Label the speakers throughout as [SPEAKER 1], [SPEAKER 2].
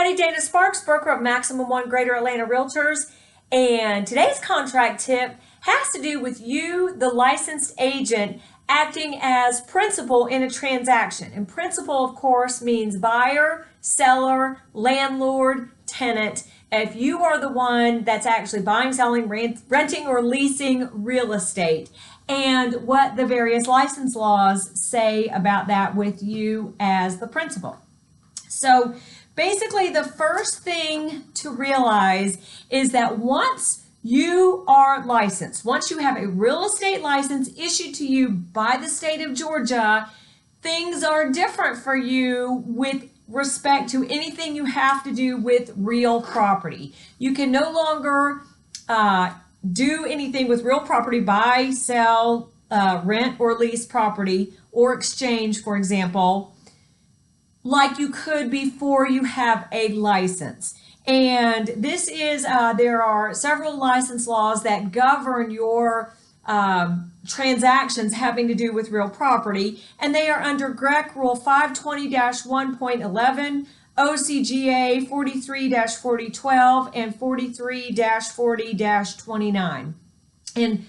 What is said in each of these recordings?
[SPEAKER 1] everybody, Dana Sparks, broker of Maximum One Greater Atlanta Realtors, and today's contract tip has to do with you, the licensed agent, acting as principal in a transaction. And principal, of course, means buyer, seller, landlord, tenant. If you are the one that's actually buying, selling, renting, or leasing real estate, and what the various license laws say about that with you as the principal. So basically, the first thing to realize is that once you are licensed, once you have a real estate license issued to you by the state of Georgia, things are different for you with respect to anything you have to do with real property. You can no longer do anything with real property, buy, sell, rent or lease property, or exchange, for example, like you could before you have a license. And this is, there are several license laws that govern your transactions having to do with real property, and they are under GREC Rule 520-1.11, OCGA 43-4012, and 43-40-29. And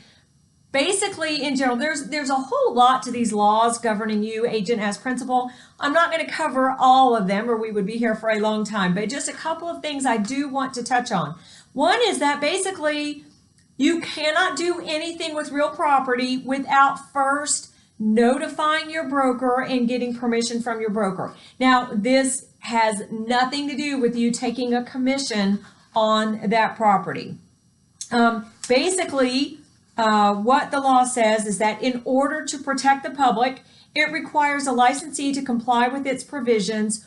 [SPEAKER 1] basically, in general, there's a whole lot to these laws governing you, agent as principal. I'm not going to cover all of them, or we would be here for a long time, but just a couple of things I do want to touch on. One is that basically you cannot do anything with real property without first notifying your broker and getting permission from your broker. Now, this has nothing to do with you taking a commission on that property. Basically, what the law says is that in order to protect the public, it requires a licensee to comply with its provisions,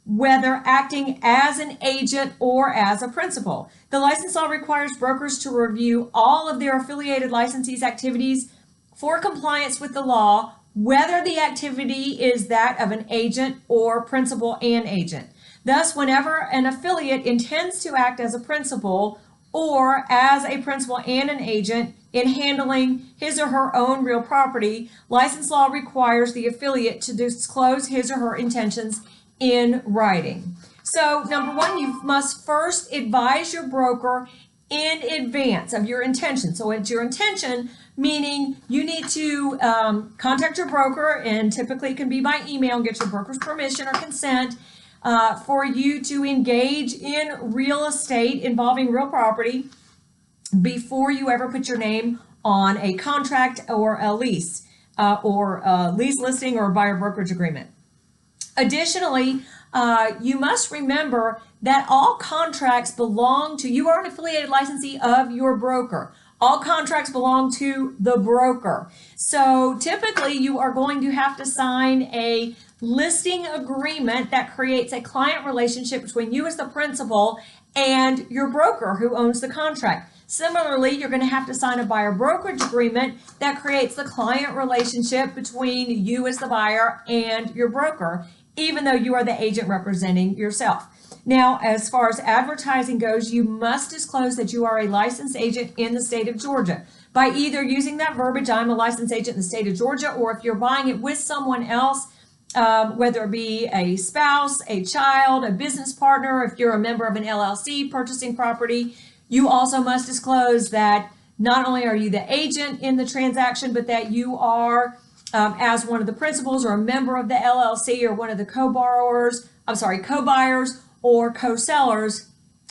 [SPEAKER 1] whether acting as an agent or as a principal. The license law requires brokers to review all of their affiliated licensees' activities for compliance with the law, whether the activity is that of an agent or principal and agent. Thus, whenever an affiliate intends to act as a principal or as a principal and an agent in handling his or her own real property, license law requires the affiliate to disclose his or her intentions in writing. So, number one, you must first advise your broker in advance of your intention. So it's your intention, meaning you need to contact your broker, and typically it can be by email, and get your broker's permission or consent for you to engage in real estate involving real property before you ever put your name on a contract or a lease listing or a buyer brokerage agreement. Additionally, you must remember that all contracts belong to, you are an affiliated licensee of your broker. All contracts belong to the broker. So typically you are going to have to sign a listing agreement that creates a client relationship between you as the principal and your broker who owns the contract. Similarly, you're going to have to sign a buyer brokerage agreement that creates the client relationship between you as the buyer and your broker, even though you are the agent representing yourself. Now, as far as advertising goes, you must disclose that you are a licensed agent in the state of Georgia by either using that verbiage, I'm a licensed agent in the state of Georgia, or if you're buying it with someone else, whether it be a spouse, a child, a business partner, if you're a member of an LLC purchasing property, you also must disclose that not only are you the agent in the transaction, but that you are as one of the principals or a member of the LLC or one of the co-buyers or co-sellers,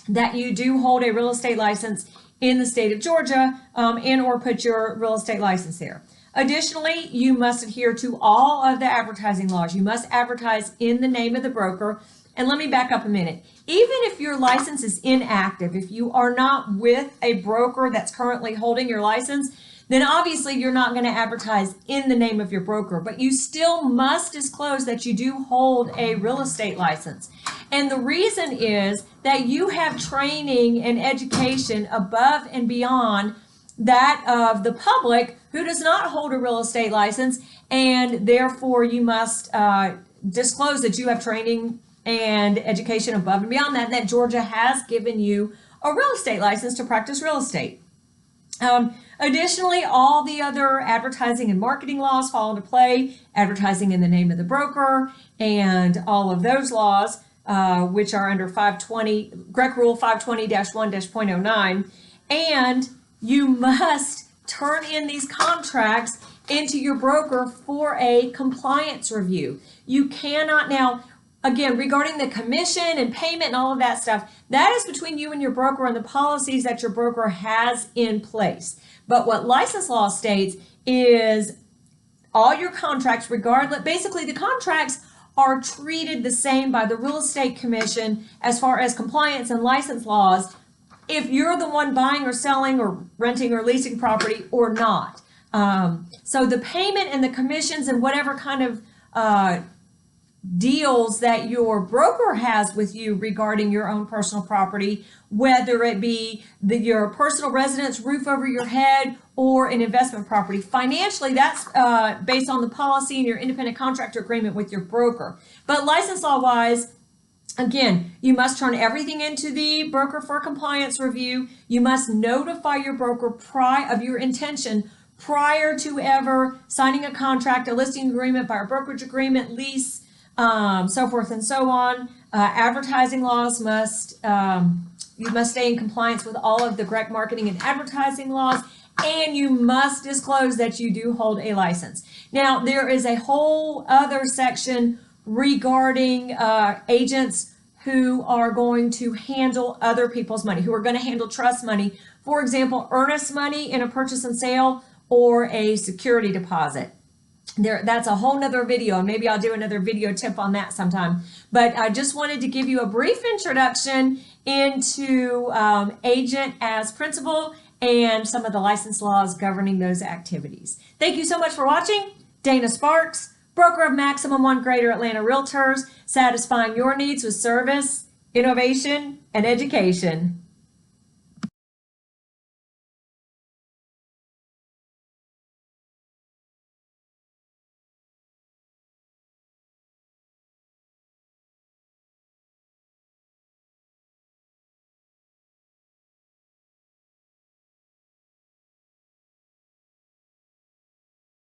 [SPEAKER 1] that you do hold a real estate license in the state of Georgia and or put your real estate license there. Additionally, you must adhere to all of the advertising laws. You must advertise in the name of the broker. And let me back up a minute. Even if your license is inactive, if you are not with a broker that's currently holding your license, then obviously you're not going to advertise in the name of your broker, but you still must disclose that you do hold a real estate license. And the reason is that you have training and education above and beyond that of the public who does not hold a real estate license, and therefore you must disclose that you have training and education above and beyond that, and that Georgia has given you a real estate license to practice real estate. Additionally, all the other advertising and marketing laws fall into play, advertising in the name of the broker and all of those laws. which are under 520, GREC Rule 520-1-.09, and you must turn in these contracts into your broker for a compliance review. You cannot now, again, regarding the commission and payment and all of that stuff, that is between you and your broker and the policies that your broker has in place. But what license law states is all your contracts, regardless, basically the contracts are treated the same by the Real Estate Commission as far as compliance and license laws, if you're the one buying or selling or renting or leasing property or not. So the payment and the commissions and whatever kind of deals that your broker has with you regarding your own personal property, whether it be your personal residence, roof over your head, or an investment property. Financially, that's based on the policy and your independent contractor agreement with your broker. But license law wise, again, you must turn everything into the broker for compliance review. You must notify your broker of your intention prior to ever signing a contract, a listing agreement, buyer brokerage agreement, lease, so forth and so on. Advertising laws you must stay in compliance with all of the GREC marketing and advertising laws, and you must disclose that you do hold a license. Now, there is a whole other section regarding agents who are going to handle other people's money, who are going to handle trust money. For example, earnest money in a purchase and sale or a security deposit. That's a whole nother video, and maybe I'll do another video tip on that sometime. But I just wanted to give you a brief introduction into agent as principal and some of the license laws governing those activities. Thank you so much for watching. Dana Sparks, broker of Maximum One Greater Atlanta Realtors, satisfying your needs with service, innovation, and education.